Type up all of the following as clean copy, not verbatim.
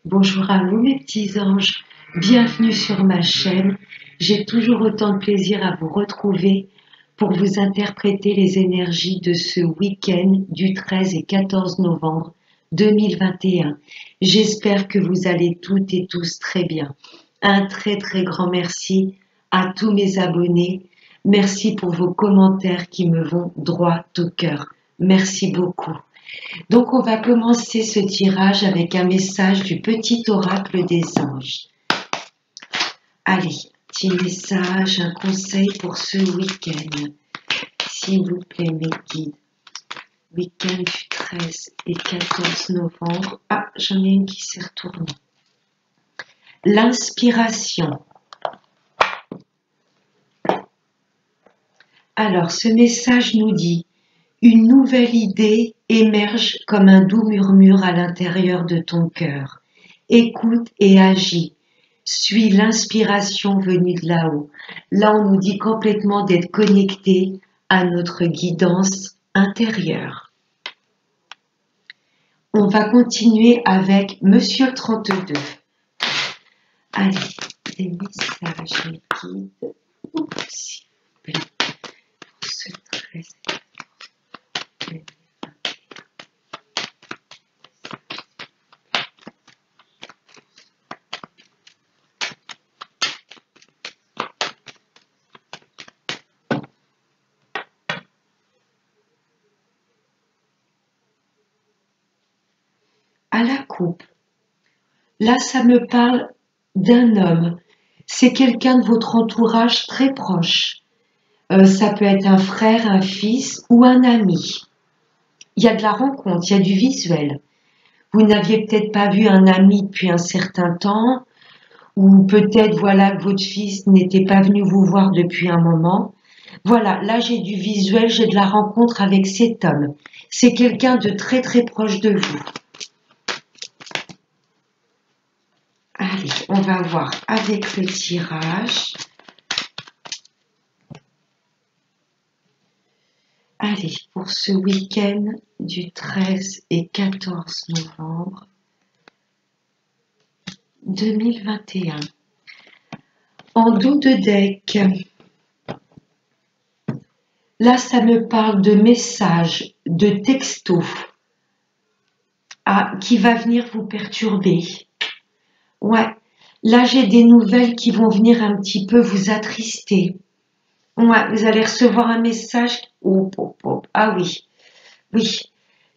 Bonjour à vous mes petits anges, bienvenue sur ma chaîne. J'ai toujours autant de plaisir à vous retrouver pour vous interpréter les énergies de ce week-end du 13 et 14 novembre 2021. J'espère que vous allez toutes et tous très bien. Un très très grand merci à tous mes abonnés. Merci pour vos commentaires qui me vont droit au cœur. Merci beaucoup. Donc on va commencer ce tirage avec un message du petit oracle des anges. Allez, petit message, un conseil pour ce week-end. S'il vous plaît mes guides. Week-end du 13 et 14 novembre. Ah, j'en ai une qui s'est retournée. L'inspiration. Alors ce message nous dit: une nouvelle idée émerge comme un doux murmure à l'intérieur de ton cœur. Écoute et agis. Suis l'inspiration venue de là-haut. Là, on nous dit complètement d'être connecté à notre guidance intérieure. On va continuer avec Monsieur 32. Allez, des messages, mes guides. S'il vous plaît, pour ce 13. À la coupe. Là, ça me parle d'un homme. C'est quelqu'un de votre entourage très proche. Ça peut être un frère, un fils ou un ami. Il y a de la rencontre, il y a du visuel. Vous n'aviez peut-être pas vu un ami depuis un certain temps, ou peut-être voilà que votre fils n'était pas venu vous voir depuis un moment. Voilà, là j'ai du visuel, j'ai de la rencontre avec cet homme. C'est quelqu'un de très très proche de vous. Allez, on va voir avec le tirage. Allez, pour ce week-end du 13 et 14 novembre 2021. En dos de deck, là ça me parle de messages, de textos qui va venir vous perturber. Ouais, là j'ai des nouvelles qui vont venir un petit peu vous attrister. Ouais, vous allez recevoir un message. Oh, oh, oh. Ah oui, oui.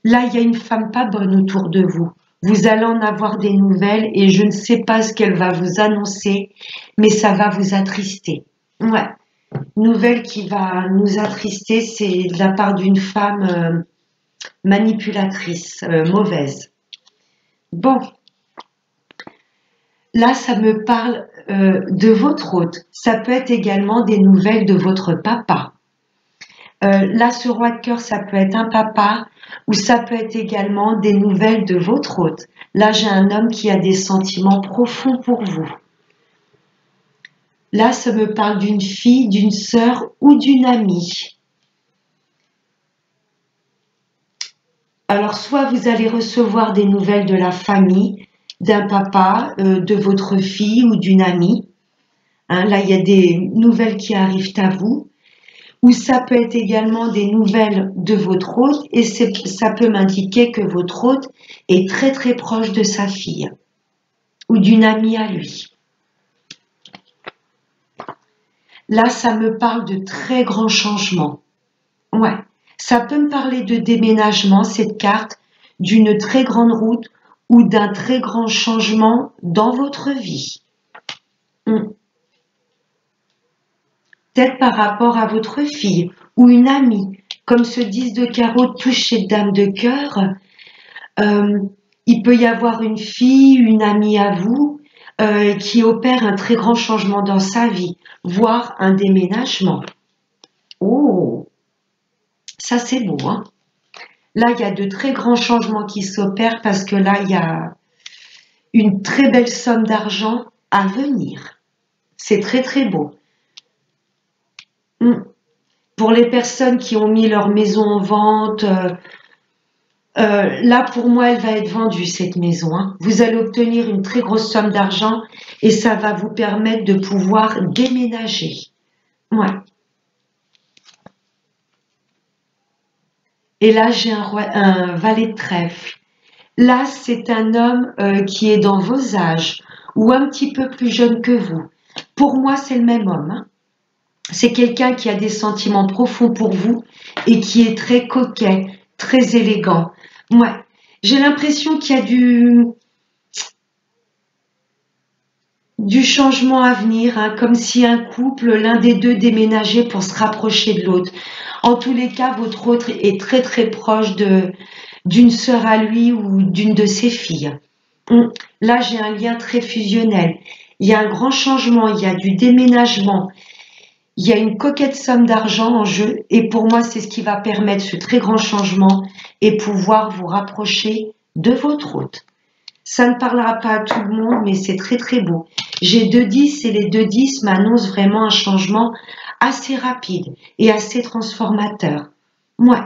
Là, il y a une femme pas bonne autour de vous. Vous allez en avoir des nouvelles et je ne sais pas ce qu'elle va vous annoncer, mais ça va vous attrister. Ouais. Nouvelle qui va nous attrister, c'est de la part d'une femme manipulatrice, mauvaise. Bon. Là, ça me parle de votre hôte. Ça peut être également des nouvelles de votre papa. Là, ce roi de cœur, ça peut être un papa ou ça peut être également des nouvelles de votre hôte. Là, j'ai un homme qui a des sentiments profonds pour vous. Là, ça me parle d'une fille, d'une sœur ou d'une amie. Alors, soit vous allez recevoir des nouvelles de la famille, d'un papa, de votre fille ou d'une amie. Hein, là, il y a des nouvelles qui arrivent à vous. Ou ça peut être également des nouvelles de votre hôte et ça peut m'indiquer que votre hôte est très très proche de sa fille ou d'une amie à lui. Là, ça me parle de très grands changements. Ouais, ça peut me parler de déménagement, cette carte, d'une très grande route ou d'un très grand changement dans votre vie. Peut-être par rapport à votre fille ou une amie, comme ce 10 de carreau touché dame de cœur. Il peut y avoir une fille, une amie à vous, qui opère un très grand changement dans sa vie, voire un déménagement. Oh, ça c'est beau, hein? Là, il y a de très grands changements qui s'opèrent parce que là, il y a une très belle somme d'argent à venir. C'est très très beau. Pour les personnes qui ont mis leur maison en vente, Là, pour moi, elle va être vendue, cette maison, hein. Vous allez obtenir une très grosse somme d'argent et ça va vous permettre de pouvoir déménager. Ouais. Et là, j'ai un valet de trèfle. Là, c'est un homme qui est dans vos âges ou un petit peu plus jeune que vous. Pour moi, c'est le même homme, hein. C'est quelqu'un qui a des sentiments profonds pour vous et qui est très coquet, très élégant. Ouais. J'ai l'impression qu'il y a du changement à venir, hein, comme si un couple, l'un des deux déménageait pour se rapprocher de l'autre. En tous les cas, votre autre est très très proche d'une sœur à lui ou d'une de ses filles. Là, j'ai un lien très fusionnel. Il y a un grand changement, il y a du déménagement, il y a une coquette somme d'argent en jeu et pour moi, c'est ce qui va permettre ce très grand changement et pouvoir vous rapprocher de votre hôte. Ça ne parlera pas à tout le monde, mais c'est très très beau. J'ai 2-10 et les 2-10 m'annoncent vraiment un changement assez rapide et assez transformateur. Ouais.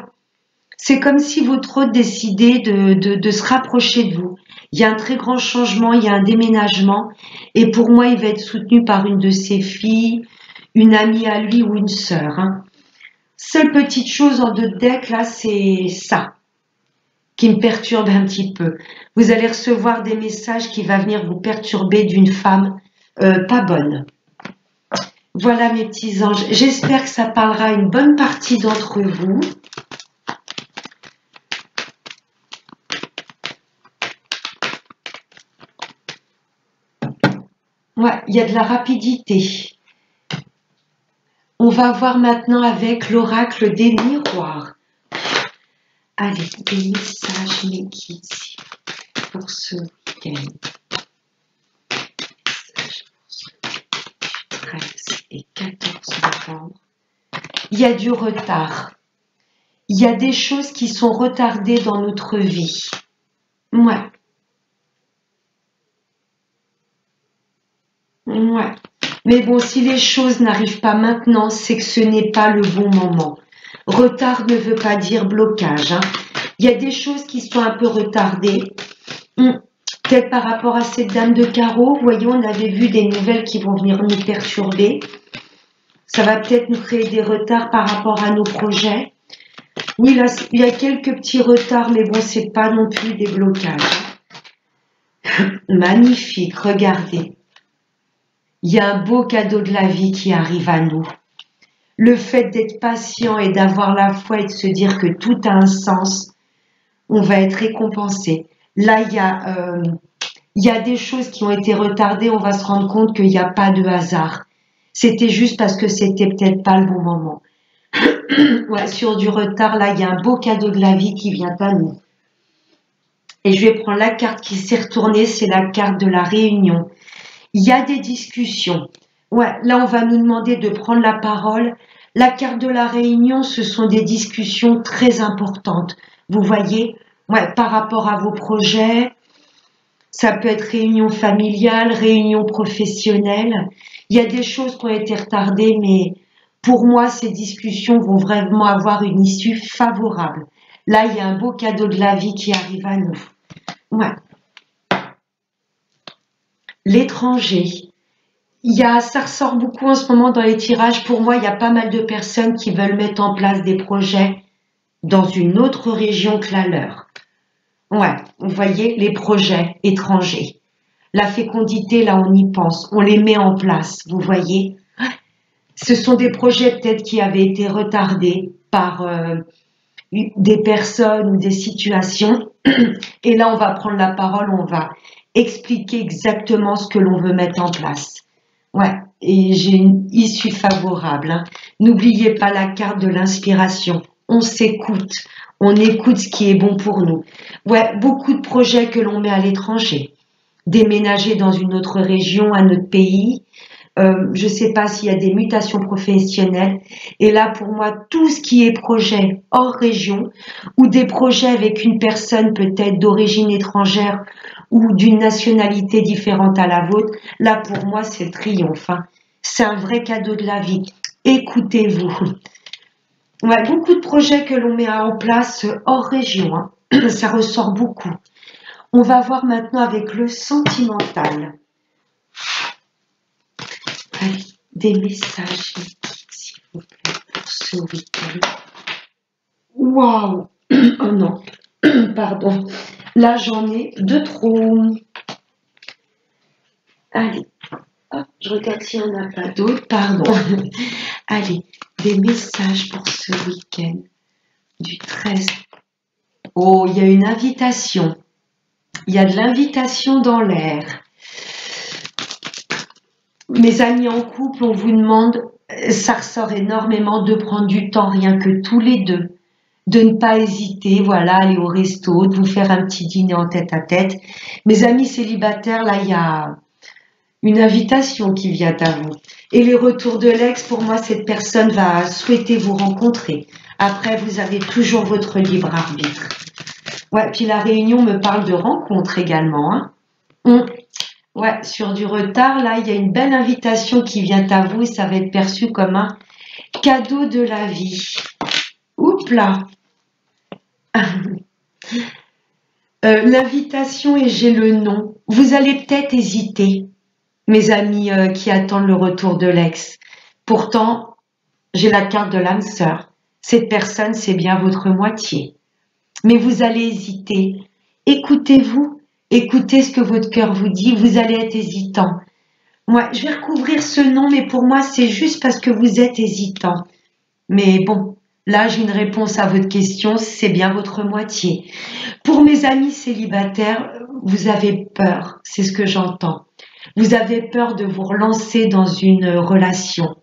C'est comme si votre hôte décidait de se rapprocher de vous. Il y a un très grand changement, il y a un déménagement et pour moi, il va être soutenu par une de ses filles, une amie à lui ou une sœur, hein. Seule petite chose en deux decks, là, c'est ça qui me perturbe un petit peu. Vous allez recevoir des messages qui vont venir vous perturber d'une femme pas bonne. Voilà mes petits anges. J'espère que ça parlera à une bonne partie d'entre vous. Ouais, il y a de la rapidité. On va voir maintenant avec l'oracle des miroirs. Allez, des messages, mes guides, pour ce week-end. 13 et 14 novembre. Il y a du retard. Il y a des choses qui sont retardées dans notre vie. Ouais. Ouais. Mais bon, si les choses n'arrivent pas maintenant, c'est que ce n'est pas le bon moment. Retard ne veut pas dire blocage, hein. Il y a des choses qui sont un peu retardées. Peut-être par rapport à cette dame de carreau, voyons, on avait vu des nouvelles qui vont venir nous perturber. Ça va peut-être nous créer des retards par rapport à nos projets. Oui, là, il y a quelques petits retards, mais bon, c'est pas non plus des blocages. Magnifique, regardez. Il y a un beau cadeau de la vie qui arrive à nous. Le fait d'être patient et d'avoir la foi et de se dire que tout a un sens, on va être récompensé. Là, il y a des choses qui ont été retardées, on va se rendre compte qu'il n'y a pas de hasard. C'était juste parce que c'était peut-être pas le bon moment. Ouais, sur du retard, là, il y a un beau cadeau de la vie qui vient à nous. Et je vais prendre la carte qui s'est retournée, c'est la carte de la réunion. Il y a des discussions. Ouais, là, on va nous demander de prendre la parole. La carte de la réunion, ce sont des discussions très importantes. Vous voyez, ouais, par rapport à vos projets, ça peut être réunion familiale, réunion professionnelle. Il y a des choses qui ont été retardées, mais pour moi, ces discussions vont vraiment avoir une issue favorable. Là, il y a un beau cadeau de la vie qui arrive à nous. Ouais. L'étranger. Ça ressort beaucoup en ce moment dans les tirages. Pour moi, il y a pas mal de personnes qui veulent mettre en place des projets dans une autre région que la leur. Ouais, vous voyez, les projets étrangers. La fécondité, là, on y pense. On les met en place, vous voyez. Ce sont des projets peut-être qui avaient été retardés par des personnes ou des situations. Et là, on va prendre la parole, on va expliquer exactement ce que l'on veut mettre en place. Ouais, et j'ai une issue favorable, hein. N'oubliez pas la carte de l'inspiration. On s'écoute, on écoute ce qui est bon pour nous. Ouais, beaucoup de projets que l'on met à l'étranger. Déménager dans une autre région, un autre pays. Je ne sais pas s'il y a des mutations professionnelles. Et là, pour moi, tout ce qui est projet hors région ou des projets avec une personne peut-être d'origine étrangère ou d'une nationalité différente à la vôtre, là, pour moi, c'est le triomphe, hein. C'est un vrai cadeau de la vie. Écoutez-vous. Ouais, beaucoup de projets que l'on met en place hors région, hein. Ça ressort beaucoup. On va voir maintenant avec le sentimental. Allez, des messages, s'il vous plaît, pour ce week-end. Waouh! Oh non, pardon. Là, j'en ai de trop. Allez, hop, je regarde s'il n'y en a pas d'autres. Pardon. Allez, des messages pour ce week-end du 13. Oh, il y a une invitation. Il y a de l'invitation dans l'air. Mes amis en couple, on vous demande, ça ressort énormément de prendre du temps rien que tous les deux. De ne pas hésiter, voilà, aller au resto, de vous faire un petit dîner en tête à tête. Mes amis célibataires, là, il y a une invitation qui vient à vous. Et les retours de l'ex, pour moi, cette personne va souhaiter vous rencontrer. Après, vous avez toujours votre libre arbitre. Ouais, puis la réunion me parle de rencontre également. Hein. Ouais, sur du retard, là, il y a une belle invitation qui vient à vous et ça va être perçu comme un cadeau de la vie. Oups là. L'invitation et j'ai le nom. Vous allez peut-être hésiter, mes amis qui attendent le retour de l'ex. Pourtant, j'ai la carte de l'âme sœur. Cette personne, c'est bien votre moitié. Mais vous allez hésiter. Écoutez-vous, écoutez ce que votre cœur vous dit. Vous allez être hésitant. Moi, je vais recouvrir ce nom, mais pour moi, c'est juste parce que vous êtes hésitant. Mais bon, là, j'ai une réponse à votre question, c'est bien votre moitié. Pour mes amis célibataires, vous avez peur, c'est ce que j'entends. Vous avez peur de vous relancer dans une relation.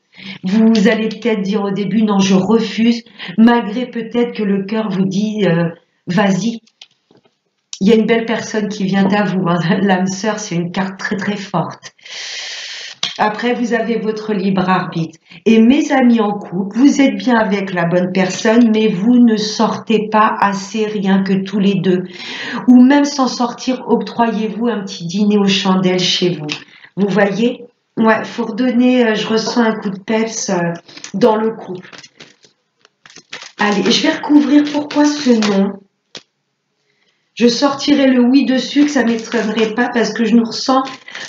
Vous allez peut-être dire au début, non, je refuse, malgré peut-être que le cœur vous dit, vas-y. Il y a une belle personne qui vient à vous. Hein. L'âme sœur, c'est une carte très très forte. Après, vous avez votre libre arbitre. Et mes amis en couple, vous êtes bien avec la bonne personne, mais vous ne sortez pas assez rien que tous les deux. Ou même sans sortir, octroyez-vous un petit dîner aux chandelles chez vous. Vous voyez? Ouais, faut redonner, je ressens un coup de peps dans le couple. Allez, je vais recouvrir pourquoi ce nom. Je sortirai le oui dessus, que ça ne m'étonnerait pas parce que je me ressens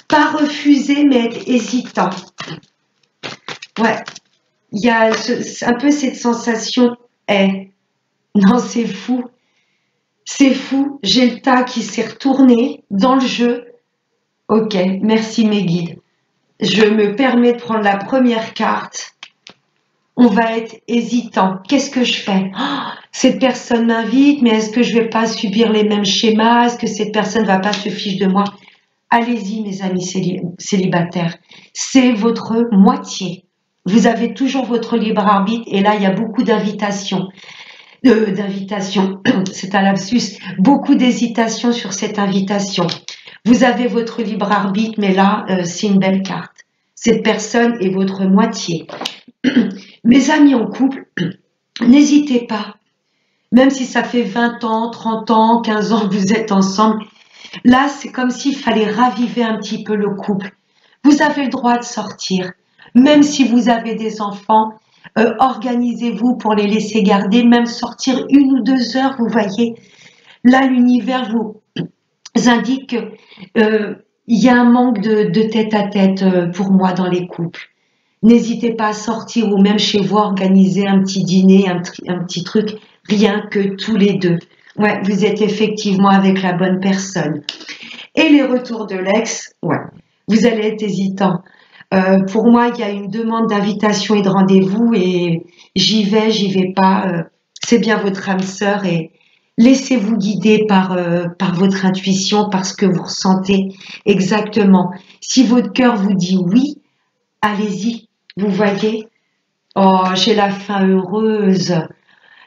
pas refuser, mais être hésitant. Ouais, il y a un peu cette sensation, non, c'est fou. C'est fou, j'ai le tas qui s'est retourné dans le jeu. Ok, merci mes guides. Je me permets de prendre la première carte. On va être hésitant. Qu'est-ce que je fais? Cette personne m'invite, mais est-ce que je vais pas subir les mêmes schémas? Est-ce que cette personne va pas se fiche de moi? Allez-y, mes amis célibataires. C'est votre moitié. Vous avez toujours votre libre arbitre et là, il y a beaucoup d'invitations. C'est un lapsus. Beaucoup d'hésitations sur cette invitation. Vous avez votre libre arbitre, mais là, c'est une belle carte. Cette personne est votre moitié. Mes amis en couple, n'hésitez pas. Même si ça fait 20 ans, 30 ans, 15 ans que vous êtes ensemble, là, c'est comme s'il fallait raviver un petit peu le couple. Vous avez le droit de sortir. Même si vous avez des enfants, organisez-vous pour les laisser garder, même sortir 1 ou 2 heures, vous voyez. Là, l'univers vous indique qu'il y a un manque de tête-à-tête pour moi dans les couples. N'hésitez pas à sortir ou même chez vous organiser un petit dîner, un petit truc, rien que tous les deux. Ouais, vous êtes effectivement avec la bonne personne. Et les retours de l'ex, ouais, vous allez être hésitant. Pour moi, il y a une demande d'invitation et de rendez-vous et j'y vais pas. C'est bien votre âme sœur et laissez-vous guider par votre intuition, par ce que vous ressentez exactement. Si votre cœur vous dit oui, allez-y. Vous voyez? Oh, j'ai la fin heureuse.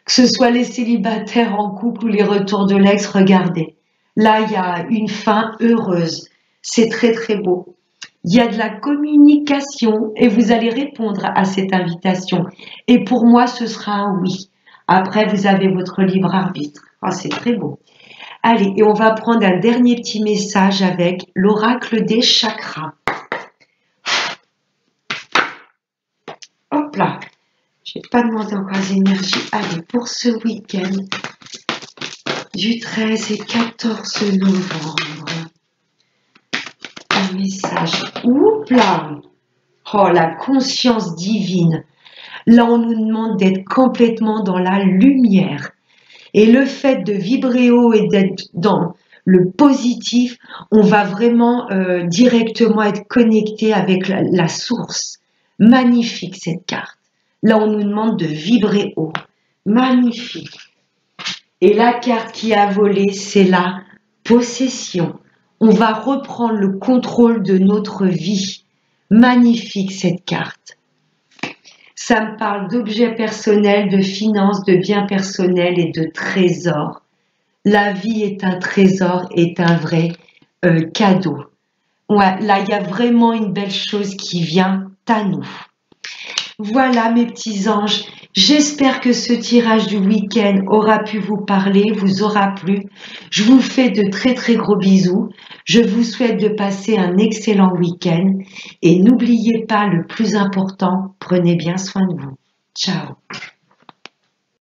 Que ce soit les célibataires en couple ou les retours de l'ex, regardez. Là, il y a une fin heureuse. C'est très, très beau. Il y a de la communication et vous allez répondre à cette invitation. Et pour moi, ce sera un oui. Après, vous avez votre libre arbitre. Oh, c'est très beau. Allez, et on va prendre un dernier petit message avec l'oracle des chakras. Hop là, je n'ai pas demandé encore des énergies. Allez, pour ce week-end du 13 et 14 novembre. Un message. Oups là! Oh, la conscience divine. Là, on nous demande d'être complètement dans la lumière. Et le fait de vibrer haut et d'être dans le positif, on va vraiment directement être connecté avec la source. Magnifique cette carte. Là, on nous demande de vibrer haut. Magnifique. Et la carte qui a volé, c'est la possession. On va reprendre le contrôle de notre vie. Magnifique cette carte. Ça me parle d'objets personnels, de finances, de biens personnels et de trésors. La vie est un trésor, est un vrai cadeau. Ouais, là, il y a vraiment une belle chose qui vient à nous. Voilà mes petits anges, j'espère que ce tirage du week-end aura pu vous parler, vous aura plu. Je vous fais de très très gros bisous. Je vous souhaite de passer un excellent week-end et n'oubliez pas le plus important, prenez bien soin de vous. Ciao.